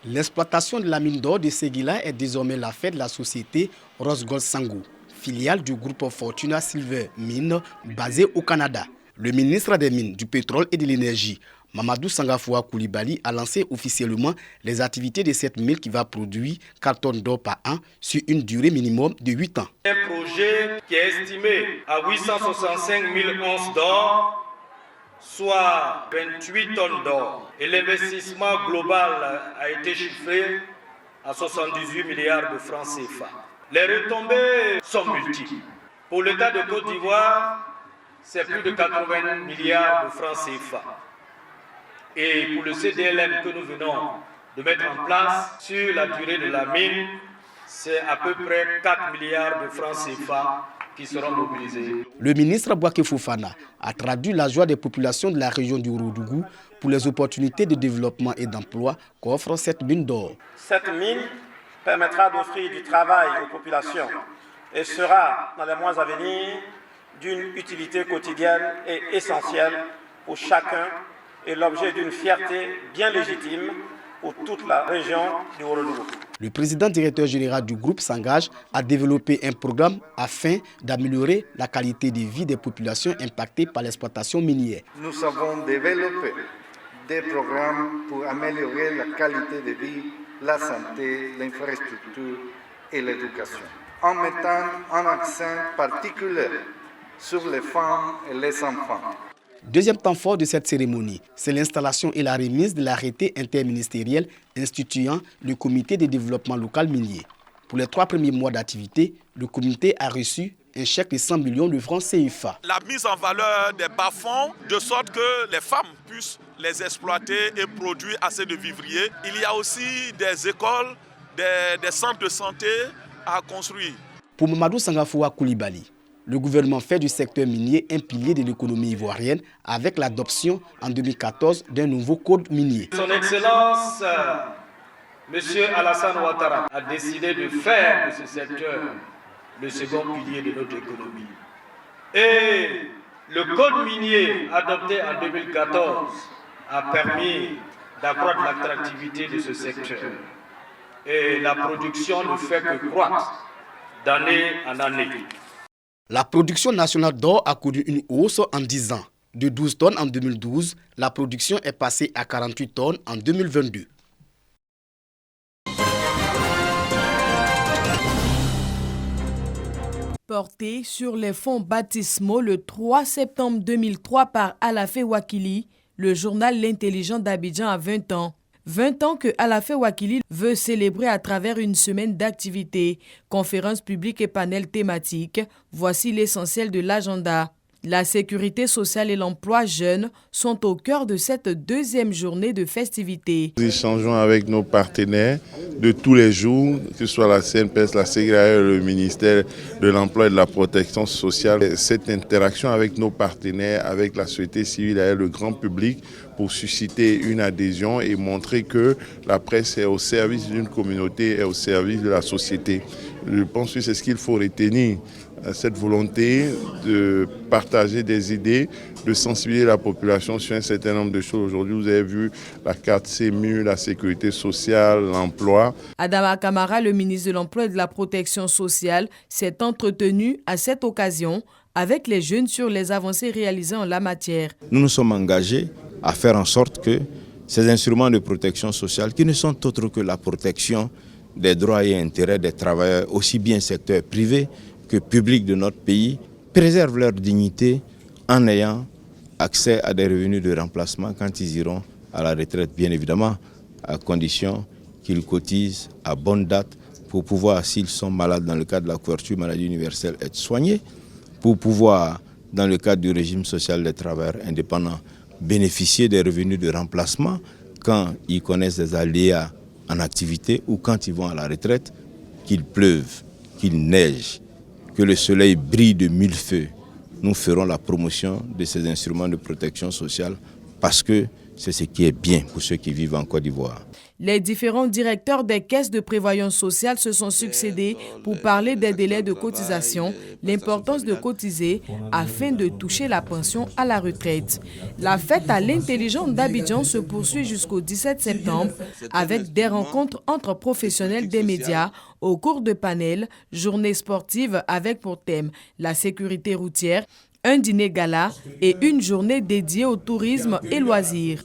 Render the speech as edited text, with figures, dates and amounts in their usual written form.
L'exploitation de la mine d'or de Séguila est désormais la fête de la société Rosgold Sango, filiale du groupe Fortuna Silver Mines basé au Canada. Le ministre des Mines, du Pétrole et de l'Énergie, Mamadou Sangafoua Koulibaly, a lancé officiellement les activités de cette mine qui va produire 4 tonnes d'or par an sur une durée minimum de 8 ans. Un projet qui est estimé à 865 000 onces d'or, soit 28 tonnes d'or. Et l'investissement global a été chiffré à 78 milliards de francs CFA. Les retombées sont multiples. Pour l'État de Côte d'Ivoire, c'est plus de 80 milliards de francs CFA. Et pour le CDLM que nous venons de mettre en place sur la durée de la mine, c'est à peu près 4 milliards de francs CFA qui seront mobilisés. Le ministre Bouaké Fofana a traduit la joie des populations de la région du Ourodougou pour les opportunités de développement et d'emploi qu'offre cette mine d'or. Cette mine permettra d'offrir du travail aux populations et sera, dans les mois à venir, d'une utilité quotidienne et essentielle pour chacun et l'objet d'une fierté bien légitime pour toute la région du Ourodougou. Le président directeur général du groupe s'engage à développer un programme afin d'améliorer la qualité de vie des populations impactées par l'exploitation minière. Nous avons développé des programmes pour améliorer la qualité de vie, la santé, l'infrastructure et l'éducation, en mettant un accent particulier sur les femmes et les enfants. Deuxième temps fort de cette cérémonie, c'est l'installation et la remise de l'arrêté interministériel instituant le comité de développement local minier. Pour les 3 premiers mois d'activité, le comité a reçu un chèque de 100 millions de francs CFA. La mise en valeur des bas-fonds, de sorte que les femmes puissent les exploiter et produire assez de vivriers. Il y a aussi des écoles, des centres de santé à construire. Pour Mamadou Sangafoua Koulibaly, le gouvernement fait du secteur minier un pilier de l'économie ivoirienne avec l'adoption en 2014 d'un nouveau code minier. Son Excellence, M. Alassane Ouattara, a décidé de faire de ce secteur le second pilier de notre économie. Et le code minier adopté en 2014 a permis d'accroître l'attractivité de ce secteur. Et la production ne fait que croître d'année en année. La production nationale d'or a connu une hausse en 10 ans. De 12 tonnes en 2012, la production est passée à 48 tonnes en 2022. Porté sur les fonds baptismaux le 3 septembre 2003 par Alafé Wakili, le journal L'Intelligent d'Abidjan a 20 ans. 20 ans que Alafé Wakili veut célébrer à travers une semaine d'activités, conférences publiques et panels thématiques. Voici l'essentiel de l'agenda. La sécurité sociale et l'emploi jeune sont au cœur de cette deuxième journée de festivités. Nous échangeons avec nos partenaires de tous les jours, que ce soit la CNPS, la CGRAE, le ministère de l'Emploi et de la Protection sociale. Cette interaction avec nos partenaires, avec la société civile et le grand public pour susciter une adhésion et montrer que la presse est au service d'une communauté et au service de la société. Je pense que c'est ce qu'il faut retenir. Cette volonté de partager des idées, de sensibiliser la population sur un certain nombre de choses. Aujourd'hui, vous avez vu la carte CEMU, la sécurité sociale, l'emploi. Adama Kamara, le ministre de l'Emploi et de la Protection sociale, s'est entretenu à cette occasion avec les jeunes sur les avancées réalisées en la matière. Nous nous sommes engagés à faire en sorte que ces instruments de protection sociale, qui ne sont autres que la protection des droits et intérêts des travailleurs, aussi bien secteur privé que public de notre pays, préservent leur dignité en ayant accès à des revenus de remplacement quand ils iront à la retraite, bien évidemment, à condition qu'ils cotisent à bonne date pour pouvoir, s'ils sont malades dans le cadre de la couverture maladie universelle, être soignés, pour pouvoir, dans le cadre du régime social des travailleurs indépendants, bénéficier des revenus de remplacement quand ils connaissent des aléas en activité ou quand ils vont à la retraite, qu'il pleuve, qu'il neige, que le soleil brille de mille feux. Nous ferons la promotion de ces instruments de protection sociale parce que C'est ce qui est bien pour ceux qui vivent en Côte d'Ivoire. Les différents directeurs des caisses de prévoyance sociale se sont succédés pour parler des délais de cotisation, l'importance de cotiser afin de toucher la pension à la retraite. La fête à l'intelligence d'Abidjan se poursuit jusqu'au 17 septembre avec des rencontres entre professionnels des médias au cours de panels, journées sportives avec pour thème la sécurité routière, un dîner gala et une journée dédiée au tourisme et loisirs.